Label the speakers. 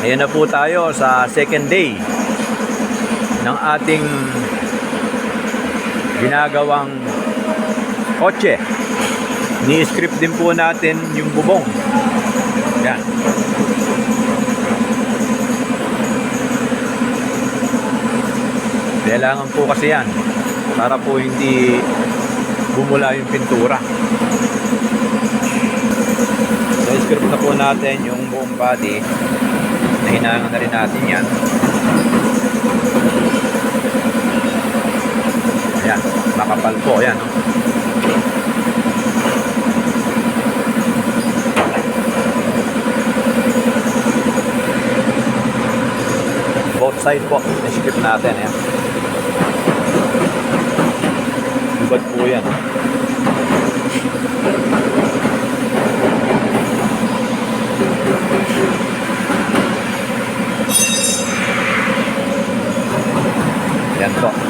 Speaker 1: Ayan na po tayo sa second day ng ating ginagawang kotse. Ni-script din po natin yung bubong. Yan. Kailangan po kasi yan para po hindi bumula yung pintura. So, script na po natin yung buong body. Nahinangan na rin natin yan. Ayan, makapal po. Ayan. Both side po. Na-script natin. Ayan. Lubad po yan. Yan po.